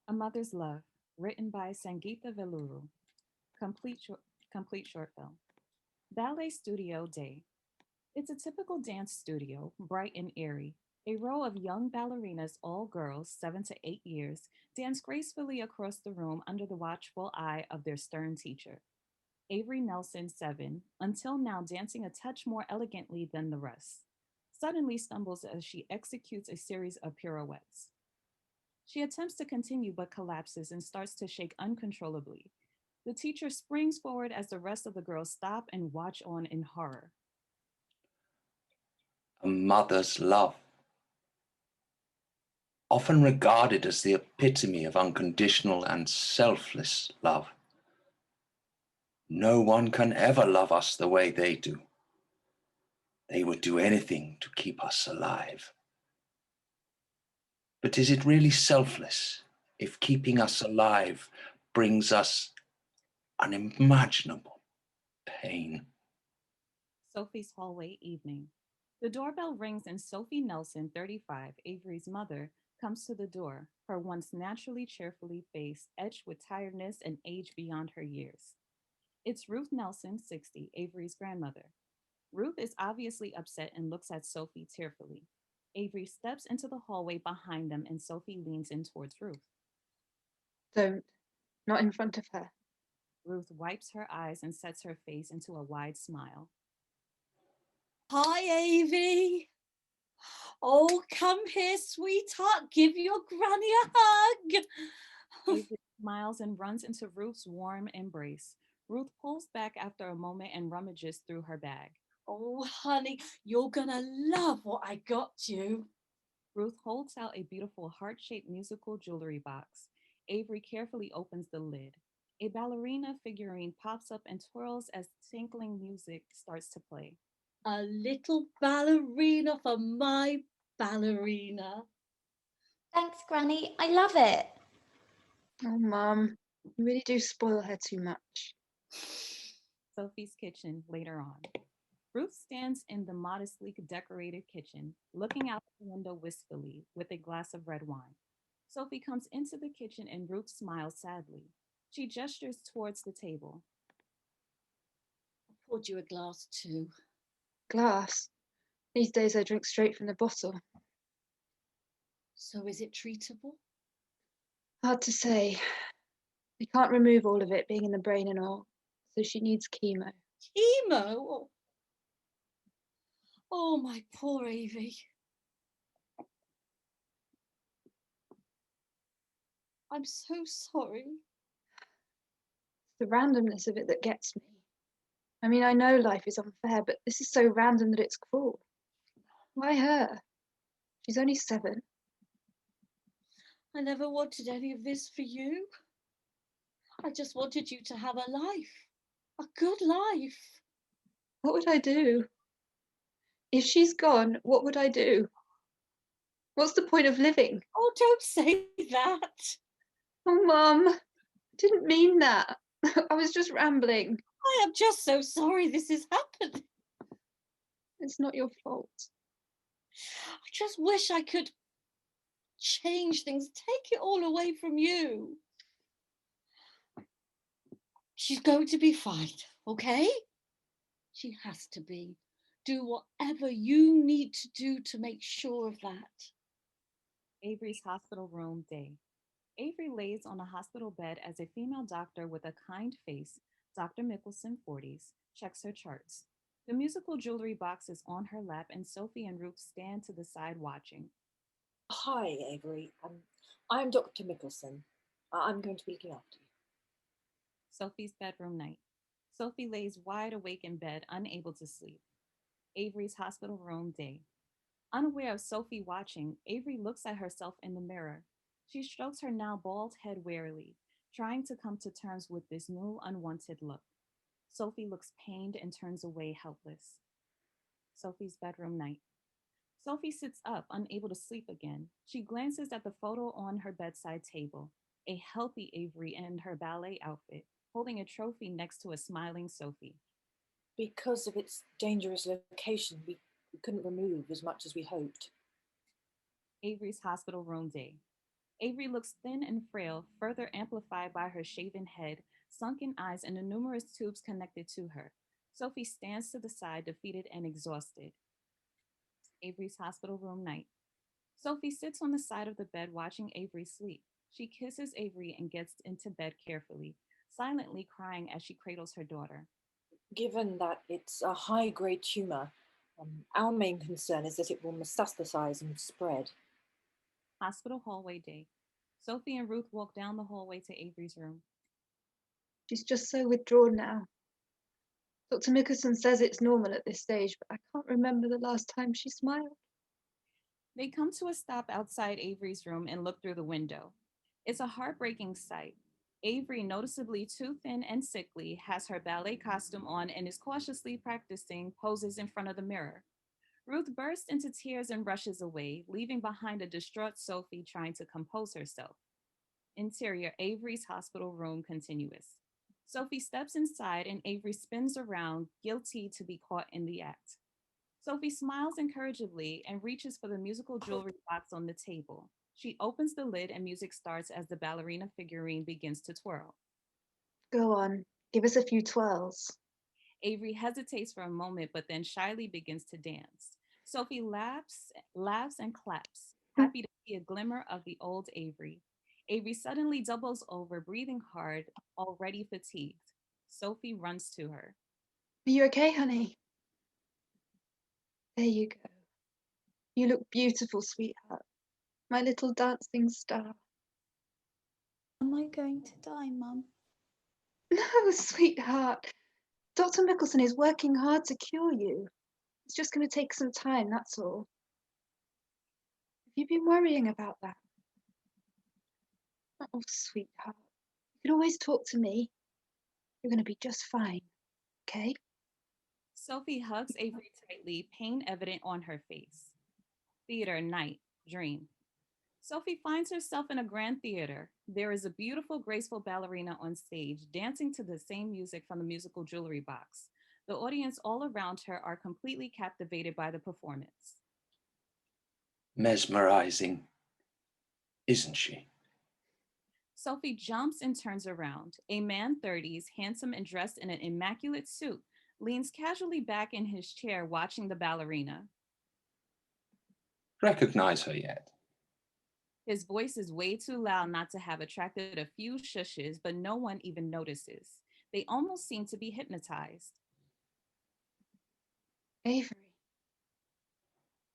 A Mother's Love, written by Sangeetha Veluru. Complete, short, complete short film. Ballet Studio Day. It's a typical dance studio, bright and airy. A row of young ballerinas, all girls, 7 to 8 years, dance gracefully across the room under the watchful eye of their stern teacher. Avery Nelson, 7, until now dancing a touch more elegantly than the rest, suddenly stumbles as she executes a series of pirouettes. She attempts to continue but collapses and starts to shake uncontrollably. The teacher springs forward as the rest of the girls stop and watch on in horror. A mother's love, often regarded as the epitome of unconditional and selfless love. No one can ever love us the way they do. They would do anything to keep us alive. But is it really selfless if keeping us alive brings us unimaginable pain? Sophie's hallway evening. The doorbell rings and Sophie Nelson, 35, Avery's mother, comes to the door, her once naturally cheerfully face etched with tiredness and age beyond her years. It's Ruth Nelson, 60, Avery's grandmother. Ruth is obviously upset and looks at Sophie tearfully. Avery steps into the hallway behind them and Sophie leans in towards Ruth. Don't. Not in front of her. Ruth wipes her eyes and sets her face into a wide smile. Hi, Avery. Oh, come here, sweetheart. Give your granny a hug. Avery smiles and runs into Ruth's warm embrace. Ruth pulls back after a moment and rummages through her bag. Oh, honey, you're gonna love what I got you. Ruth holds out a beautiful heart shaped musical jewelry box. Avery carefully opens the lid. A ballerina figurine pops up and twirls as tinkling music starts to play. A little ballerina for my ballerina. Thanks, Granny. I love it. Oh, Mum, you really do spoil her too much. Sophie's kitchen later on. Ruth stands in the modestly decorated kitchen, looking out the window wistfully with a glass of red wine. Sophie comes into the kitchen and Ruth smiles sadly. She gestures towards the table. I poured you a glass too. Glass? These days I drink straight from the bottle. So is it treatable? Hard to say. They can't remove all of it being in the brain and all, so she needs chemo. Chemo? Oh, my poor Avery. I'm so sorry. It's the randomness of it that gets me. I mean, I know life is unfair, but this is so random that it's cruel. Why her? She's only 7. I never wanted any of this for you. I just wanted you to have a life, a good life. What would I do? If she's gone, what would I do? What's the point of living? Oh, don't say that. Oh, Mum, I didn't mean that. I was just rambling. I am just so sorry this has happened. It's not your fault. I just wish I could change things, take it all away from you. She's going to be fine, okay? She has to be. Do whatever you need to do to make sure of that. Avery's hospital room day. Avery lays on a hospital bed as a female doctor with a kind face, Dr. Michelson, 40s, checks her charts. The musical jewelry box is on her lap, and Sophie and Ruth stand to the side watching. Hi, Avery. I'm Dr. Michelson. I'm going to be looking after you. Sophie's bedroom night. Sophie lays wide awake in bed, unable to sleep. Avery's hospital room day. Unaware of Sophie watching, Avery looks at herself in the mirror. She strokes her now bald head wearily, trying to come to terms with this new, unwanted look. Sophie looks pained and turns away, helpless. Sophie's bedroom night. Sophie sits up, unable to sleep again. She glances at the photo on her bedside table, a healthy Avery in her ballet outfit, holding a trophy next to a smiling Sophie. Because of its dangerous location, we couldn't remove as much as we hoped. Avery's hospital room day. Avery looks thin and frail, further amplified by her shaven head, sunken eyes, and the numerous tubes connected to her. Sophie stands to the side, defeated and exhausted. Avery's hospital room night. Sophie sits on the side of the bed watching Avery sleep. She kisses Avery and gets into bed carefully, silently crying as she cradles her daughter. Given that it's a high-grade tumour, our main concern is that it will metastasize and spread. Hospital hallway day. Sophie and Ruth walk down the hallway to Avery's room. She's just so withdrawn now. Dr. Michelson says it's normal at this stage, but I can't remember the last time she smiled. They come to a stop outside Avery's room and look through the window. It's a heartbreaking sight. Avery, noticeably too thin and sickly, has her ballet costume on and is cautiously practicing poses in front of the mirror. Ruth bursts into tears and rushes away, leaving behind a distraught Sophie trying to compose herself. Interior, Avery's hospital room continuous. Sophie steps inside and Avery spins around, guilty to be caught in the act. Sophie smiles encouragingly and reaches for the musical jewelry box on the table. She opens the lid and music starts as the ballerina figurine begins to twirl. Go on, give us a few twirls. Avery hesitates for a moment, but then shyly begins to dance. Sophie laughs and claps, happy to see a glimmer of the old Avery. Avery suddenly doubles over, breathing hard, already fatigued. Sophie runs to her. Are you okay, honey? There you go. You look beautiful, sweetheart. My little dancing star. Am I going to die, Mum? No, sweetheart. Dr. Michelson is working hard to cure you. It's just going to take some time, that's all. Have you been worrying about that? Oh, sweetheart. You can always talk to me. You're going to be just fine, okay? Sophie hugs Avery tightly, pain evident on her face. Theater, night, dream. Sophie finds herself in a grand theater. There is a beautiful, graceful ballerina on stage, dancing to the same music from the musical jewelry box. The audience all around her are completely captivated by the performance. Mesmerizing, isn't she? Sophie jumps and turns around. A man, 30s, handsome and dressed in an immaculate suit, leans casually back in his chair watching the ballerina. Recognize her yet? His voice is way too loud not to have attracted a few shushes, but no one even notices. They almost seem to be hypnotized. Avery.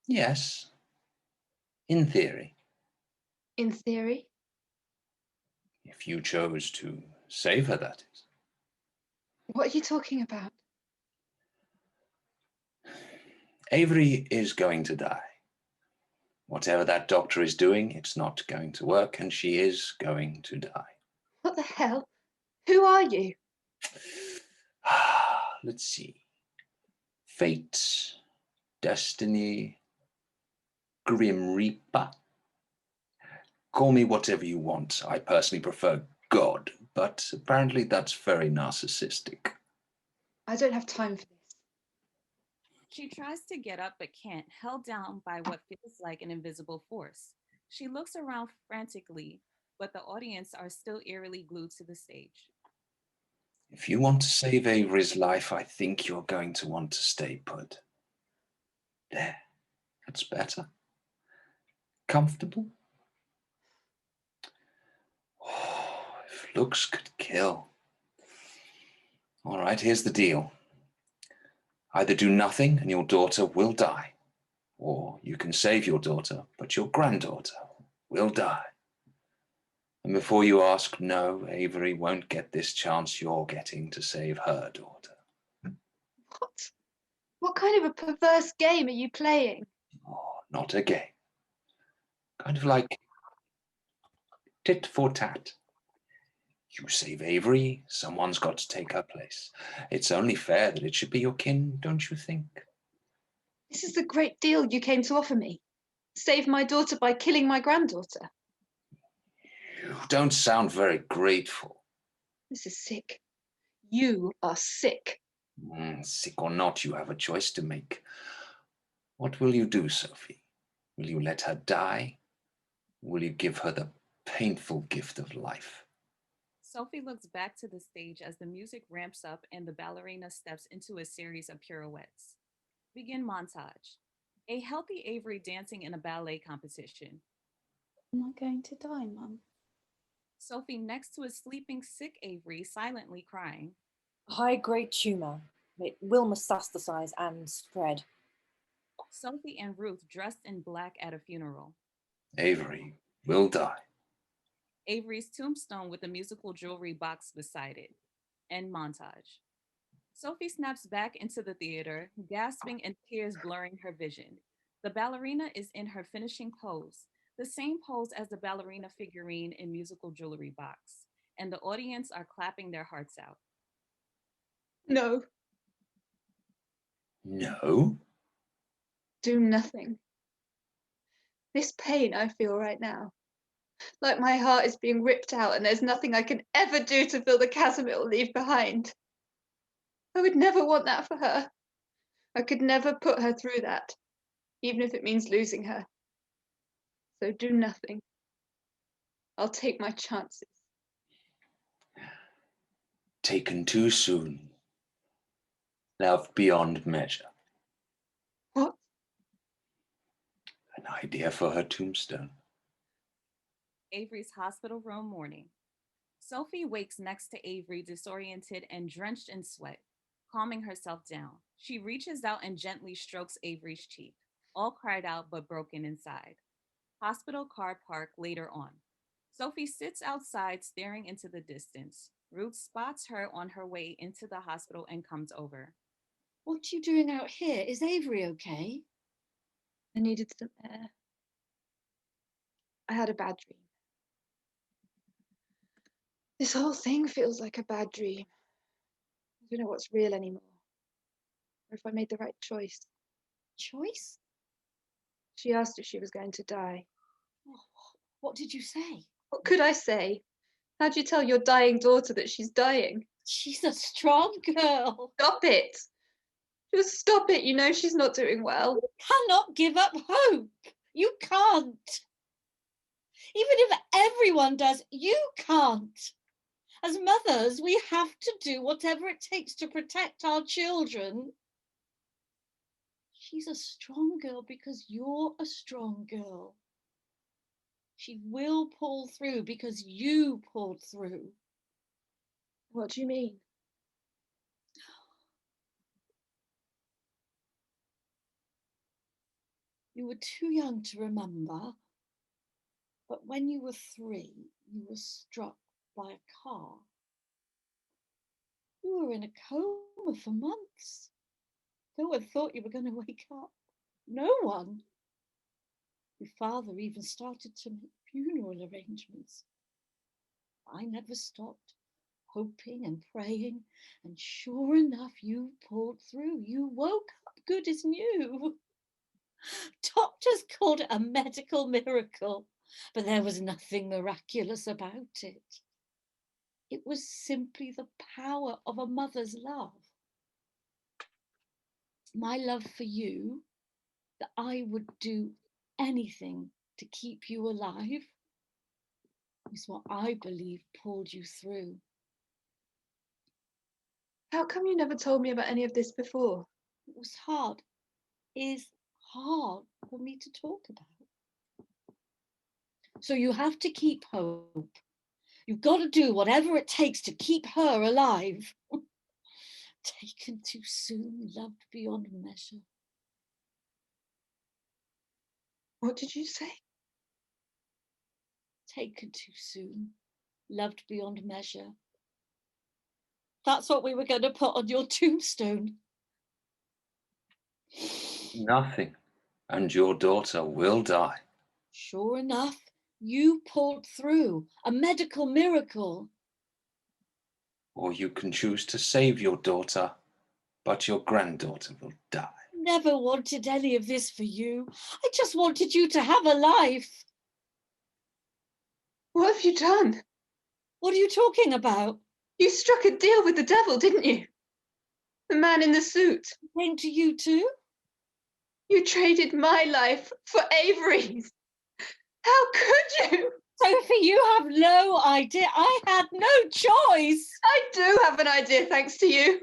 Yes, in theory. In theory? If you chose to save her, that is. What are you talking about? Avery is going to die. Whatever that doctor is doing, it's not going to work, and she is going to die. What the hell? Who are you? Let's see. Fate, destiny, Grim Reaper. Call me whatever you want. I personally prefer God, but apparently that's very narcissistic. I don't have time for this. She tries to get up but can't, held down by what feels like an invisible force. She looks around frantically, but the audience are still eerily glued to the stage. If you want to save Avery's life, I think you're going to want to stay put. There, that's better. Comfortable? Oh, if looks could kill. All right, here's the deal. Either do nothing and your daughter will die, or you can save your daughter, but your granddaughter will die. And before you ask, no, Avery won't get this chance you're getting to save her daughter. What? What kind of a perverse game are you playing? Oh, not a game. Kind of like tit for tat. You save Avery, someone's got to take her place. It's only fair that it should be your kin, don't you think? This is the great deal you came to offer me. Save my daughter by killing my granddaughter. You don't sound very grateful. This is sick. You are sick. Sick or not, you have a choice to make. What will you do, Sophie? Will you let her die? Will you give her the painful gift of life. Sophie looks back to the stage as the music ramps up and the ballerina steps into a series of pirouettes. Begin montage. A healthy Avery dancing in a ballet competition. Am I going to die, Mum? Sophie next to a sleeping sick Avery silently crying. A high-grade tumour. It will metastasize and spread. Sophie and Ruth dressed in black at a funeral. Avery will die. Avery's tombstone with a musical jewelry box beside it. End montage. Sophie snaps back into the theater, gasping and tears blurring her vision. The ballerina is in her finishing pose, the same pose as the ballerina figurine in musical jewelry box, and the audience are clapping their hearts out. No, No? do nothing. This pain I feel right now, like my heart is being ripped out and there's nothing I can ever do to fill the chasm it will leave behind. I would never want that for her. I could never put her through that, even if it means losing her. So do nothing. I'll take my chances. Taken too soon. Love beyond measure. What? An idea for her tombstone. Avery's hospital room morning. Sophie wakes next to Avery, disoriented and drenched in sweat. Calming herself down, she reaches out and gently strokes Avery's cheek, all cried out but broken inside. Hospital car park later on. Sophie sits outside staring into the distance. Ruth spots her on her way into the hospital and comes over. What are you doing out here? Is Avery okay? I needed some air. I had a bad dream. This whole thing feels like a bad dream. I don't know what's real anymore, or if I made the right choice. Choice? She asked if she was going to die. Oh, what did you say? What could I say? How'd you tell your dying daughter that she's dying? She's a strong girl. Stop it! Just stop it, you know she's not doing well. You cannot give up hope. You can't. Even if everyone does, you can't. As mothers, we have to do whatever it takes to protect our children. She's a strong girl because you're a strong girl. She will pull through because you pulled through. What do you mean? You were too young to remember, but when you were 3, you were struck by a car. You were in a coma for months. No one thought you were going to wake up. No one. Your father even started to make funeral arrangements. I never stopped hoping and praying, and sure enough, you pulled through. You woke up good as new. Doctors called it a medical miracle, but there was nothing miraculous about it. It was simply the power of a mother's love. My love for you, that I would do anything to keep you alive, is what I believe pulled you through. How come you never told me about any of this before? It was hard, is hard for me to talk about. So you have to keep hope. You've got to do whatever it takes to keep her alive. Taken too soon, loved beyond measure. What did you say? Taken too soon, loved beyond measure. That's what we were going to put on your tombstone. Nothing, and your daughter will die. Sure enough, you pulled through. A medical miracle. Or you can choose to save your daughter, but your granddaughter will die. Never wanted any of this for you. I just wanted you to have a life. What have you done? What are you talking about? You struck a deal with the devil, didn't you? The man in the suit. Came to you too? You traded my life for Avery's. How could you? Sophie, you have no idea. I had no choice. I do have an idea, thanks to you.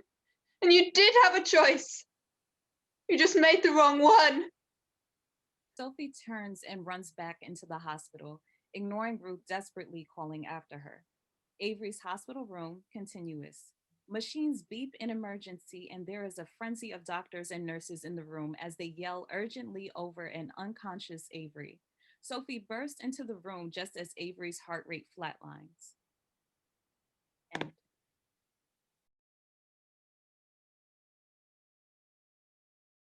And you did have a choice. You just made the wrong one. Sophie turns and runs back into the hospital, ignoring Ruth desperately calling after her. Avery's hospital room, continuous. Machines beep in emergency, and there is a frenzy of doctors and nurses in the room as they yell urgently over an unconscious Avery. Sophie bursts into the room just as Avery's heart rate flatlines.